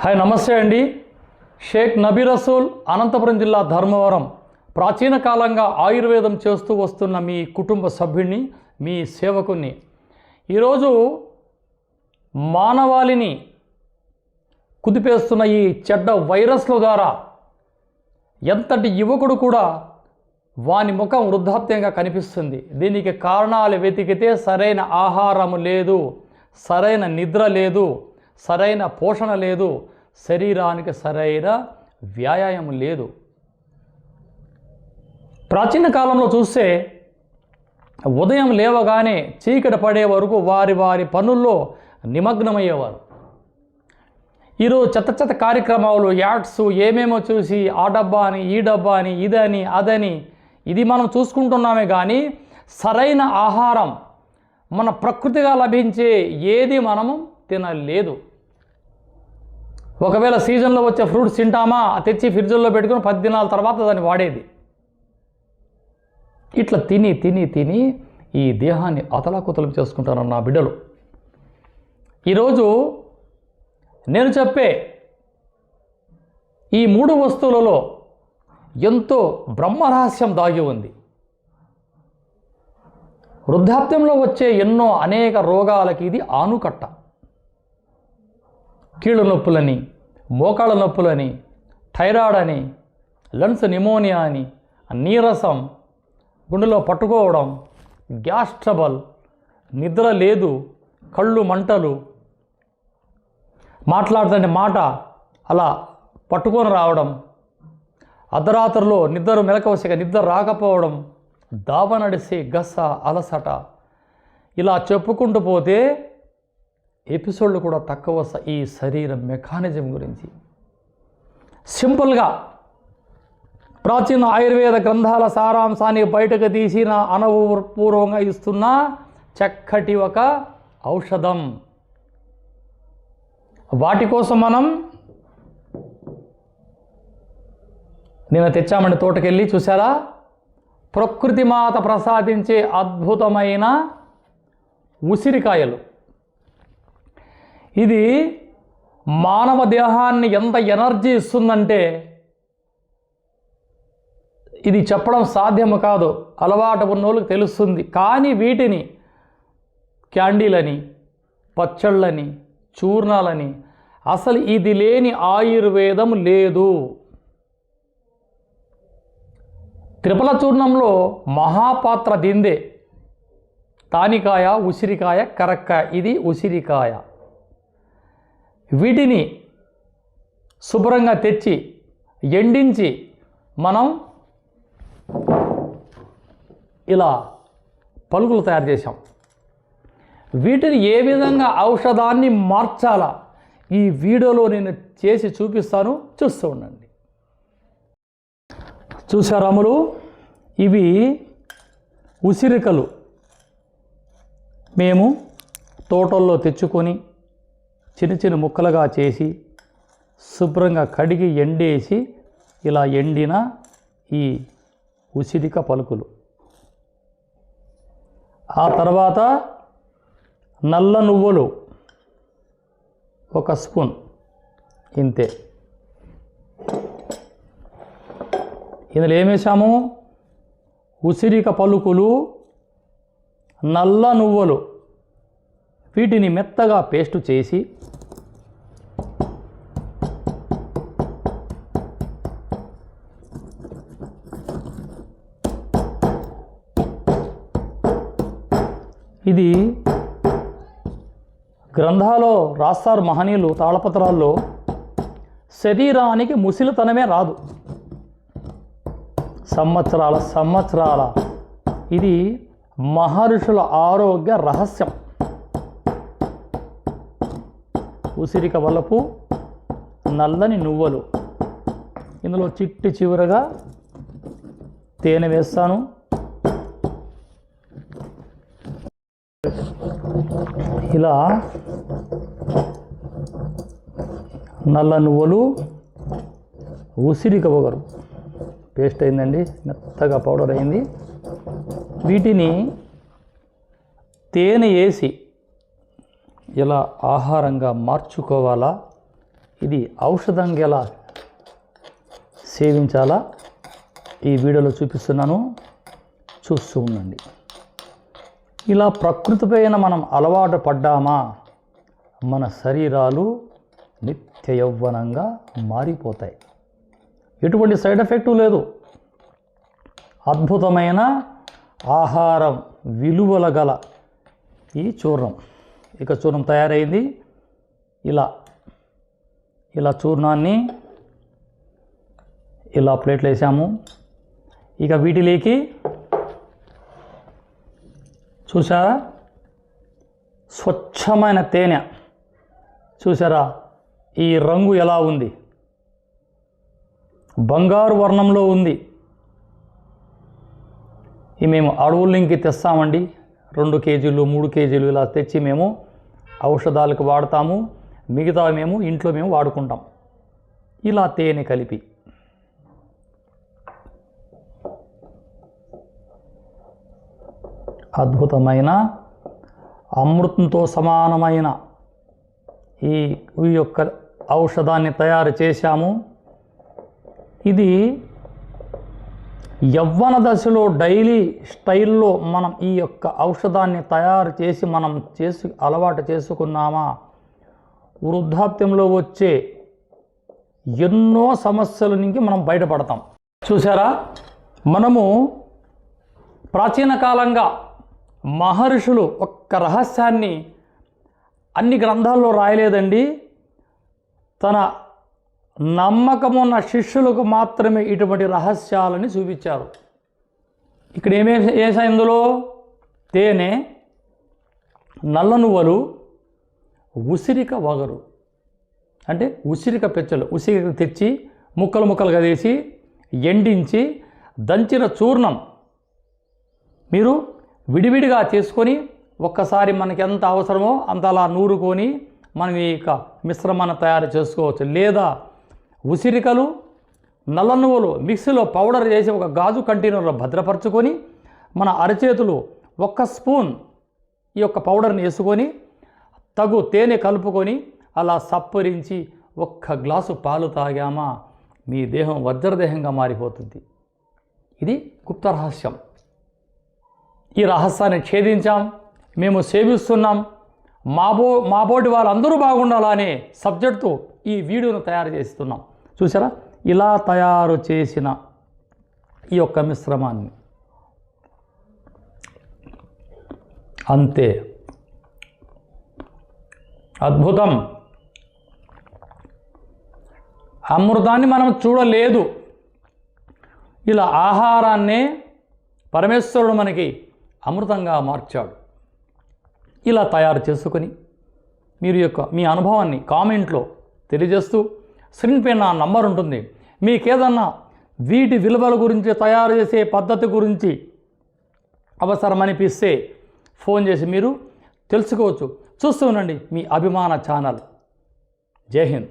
Hi నమస్తే అండి. షేక్ నబీ రసూల్, అనంతపురం జిల్లా ధర్మవరం. ప్రాచీన కాలంగా ఆయుర్వేదం చేస్తూ వస్తున్న మీ కుటుంబ సభ్యుడిని, మీ సేవకుని. ఈరోజు మానవాళిని కుదిపేస్తున్న ఈ చెడ్డ వైరస్ల ద్వారా ఎంతటి యువకుడు కూడా వాని ముఖం వృద్ధాప్యంగా కనిపిస్తుంది. దీనికి కారణాలు వెతికితే సరైన ఆహారం లేదు, సరైన నిద్ర లేదు, సరైన పోషణ లేదు, శరీరానికి సరైన వ్యాయామం లేదు. ప్రాచీన కాలంలో చూస్తే ఉదయం లేవగానే చీకటి పడే వరకు వారి వారి పనుల్లో నిమగ్నమయ్యేవారు. ఈరోజు చెత్త కార్యక్రమాలు, యాడ్స్ ఏమేమో చూసి ఆ డబ్బా అని, ఈ డబ్బా అని, ఇదని అదని ఇది మనం చూసుకుంటున్నామే. కానీ సరైన ఆహారం మన ప్రకృతిగా లభించే ఏది మనము తినలేదు. ఒకవేళ సీజన్లో వచ్చే ఫ్రూట్స్ తింటామా, తెచ్చి ఫ్రిడ్జ్లో పెట్టుకుని 10 దినాల తర్వాత దాన్ని వాడేది. ఇట్లా తిని తిని తిని ఈ దేహాన్ని అతలాకుతలం చేసుకుంటారు నా బిడ్డలు. ఈరోజు నేను చెప్పే ఈ 3 వస్తువులలో ఎంతో బ్రహ్మరహస్యం దాగి ఉంది. వృద్ధాప్యంలో వచ్చే అనేక రోగాలకి ఇది ఆనుకట్ట. కీళ్ళ నొప్పులని, మోకాళ్ళ నొప్పులని, థైరాయిడ్ అని, లంగ్స్ నిమోనియా అని, నీరసం, గుండెలో పట్టుకోవడం, గ్యాస్ ట్రబుల్, నిద్ర లేదు, కళ్ళు మంటలు, మాట్లాడుతుంటే మాట అలా పట్టుకొని రావడం, అర్ధరాత్రిలో మెలకువగా నిద్ర రాకపోవడం, దావ నడిసే గస, అలసట, ఇలా చెప్పుకుంటూ పోతే ఎపిసోడ్లు కూడా తక్కువ. ఈ శరీర మెకానిజం గురించి సింపుల్గా ప్రాచీన ఆయుర్వేద గ్రంథాల సారాంశాన్ని బయటకు తీసిన అనుభవపూర్వంగా ఇస్తున్న చక్కటి ఒక ఔషధం. వాటి కోసం మనం నిన్న తెచ్చామండి తోటకెళ్ళి. చూసారా, ప్రకృతి మాత ప్రసాదించే అద్భుతమైన ఉసిరికాయలు. ఇది మానవ దేహాన్ని ఎంత ఎనర్జీ ఇస్తుందంటే ఇది చెప్పడం సాధ్యము కాదు. అలవాటు ఉన్నోళ్ళకి తెలుస్తుంది. కానీ వీటిని క్యాండీలని, పచ్చళ్ళని, చూర్ణాలని, అసలు ఇది లేని ఆయుర్వేదం లేదు. త్రిఫల చూర్ణంలో మహాపాత్ర దిందే. తానికాయ, ఉసిరికాయ, కరక్కాయ. ఇది ఉసిరికాయ. వీటిని శుభ్రంగా తెచ్చి ఎండించి మనం ఇలా పలుకులు తయారు చేశాం. వీటిని ఏ విధంగా ఔషధాన్ని మార్చాలా ఈ వీడియోలో నేను చేసి చూపిస్తాను, చూస్తూ ఉండండి. చూసారాములు, ఇవి ఉసిరికలు మేము తోటల్లో తెచ్చుకొని చిన్న చిన్న ముక్కలుగా చేసి శుభ్రంగా కడిగి ఎండేసి ఇలా ఎండిన ఈ ఉసిరిక పలుకులు. ఆ తర్వాత నల్ల నువ్వులు 1 స్పూన్, ఇంతే. ఇందులో ఏమేసాము? ఉసిరిక పలుకులు, నల్ల నువ్వులు. వీటిని మెత్తగా పేస్ట్ చేసి ఇది గ్రంథాల్లో రాస్తారు మహనీయులు తాళపత్రాల్లో. శరీరానికి ముసిలితనమే రాదు. సంవత్సరాల ఇది మహర్షుల ఆరోగ్య రహస్యం. ఉసిరిక వలపు, నల్లని నువ్వులు. ఇందులో చిట్టి చివరగా తేనె వేస్తాను. ఇలా నల్ల నువ్వులు, ఉసిరిక పొగరు పేస్ట్ అయిందండి, మెత్తగా పౌడర్ అయింది. వీటిని తేనె వేసి ఎలా ఆహారంగా మార్చుకోవాలా ఇది ఔషధంగా ఎలా సేవించాలా ఈ వీడియోలో చూపిస్తున్నాను, చూస్తూ ఉండండి. ఇలా ప్రకృతి పైన మనం అలవాటు పడ్డామా మన శరీరాలు నిత్య యౌవనంగా మారిపోతాయి. ఎటువంటి సైడ్ ఎఫెక్టు లేదు. అద్భుతమైన ఆహారం విలువల గల ఈ చూర్ణం. ఇక చూర్ణం తయారైంది. ఇలా చూర్ణాన్ని ఇలా ప్లేట్లు వేసాము. ఇక వీటిలోకి చూసారా స్వచ్ఛమైన తేనె, చూసారా ఈ రంగు ఎలా ఉంది, బంగారు వర్ణంలో ఉంది. ఇవి మేము అడవుల్లోకి తెస్తామండి. 2 కేజీలు 3 కేజీలు ఇలా తెచ్చి మేము ఔషధాలకు వాడతాము. మిగతా మేము ఇంట్లో మేము వాడుకుంటాం. ఇలా తేనె కలిపి అద్భుతమైన అమృతంతో సమానమైన ఈ యొక్క ఔషధాన్ని తయారు చేశాము. ఇది యవ్వన దశలో డైలీ స్టైల్లో మనం ఈ యొక్క ఔషధాన్ని తయారు చేసి మనం అలవాటు చేసుకున్నామా, వృద్ధాప్యంలో వచ్చే ఎన్నో సమస్యల నుంచి మనం బయటపడతాం. చూసారా, మనము ప్రాచీన కాలంగా మహర్షులు ఒక్క రహస్యాన్ని అన్ని గ్రంథాల్లో రాయలేదండి. తన నమ్మకమున్న శిష్యులకు మాత్రమే ఇటువంటి రహస్యాలని చూపించారు. ఇక్కడ ఏమేసా ఇందులో తేనె, నల్ల నువ్వులు, ఉసిరిక వగరు, అంటే ఉసిరిక పెచ్చలు, ఉసిరిక తెచ్చి ముక్కలుగా వేసి ఎండించి దంచిన చూర్ణం మీరు విడివిడిగా చేసుకొని ఒక్కసారి మనకి ఎంత అవసరమో అంతలా నూరుకొని మనం ఈ మిశ్రమాన్ని తయారు చేసుకోవచ్చు. లేదా ఉసిరికలు, నల్ల నువ్వులు మిక్సీలో పౌడర్ చేసి ఒక గాజు కంటైనర్లో భద్రపరచుకొని మన అరచేతులు 1 స్పూన్ ఈ యొక్క పౌడర్ని వేసుకొని తగు తేనె కలుపుకొని అలా సప్పరించి 1 గ్లాసు పాలు తాగామా మీ దేహం వజ్రదేహంగా మారిపోతుంది. ఇది గుప్త రహస్యం. ఈ రహస్యాన్ని ఛేదించాం, మేము సేవిస్తున్నాం. మాబోటి వాళ్ళందరూ బాగుండాలనే సబ్జెక్టుతో ఈ వీడియోను తయారు చేస్తున్నాం. చూసారా, ఇలా తయారు చేసిన ఈ యొక్క మిశ్రమాన్ని అంతే అద్భుతం. అమృతాన్ని మనం చూడలేదు. ఇలా ఆహారాన్నే పరమేశ్వరుడు మనకి అమృతంగా మార్చాడు. ఇలా తయారు చేసుకొని మీ అనుభవాన్ని కామెంట్లో తెలియజేస్తూ స్క్రీన్ పైన నా నంబర్ ఉంటుంది. మీకేదన్నా వీటి విలువల గురించి, తయారు చేసే పద్ధతి గురించి అవసరమనిపిస్తే ఫోన్ చేసి మీరు తెలుసుకోవచ్చు. చూస్తూ ఉండండి మీ అభిమాన ఛానల్. జై హింద్.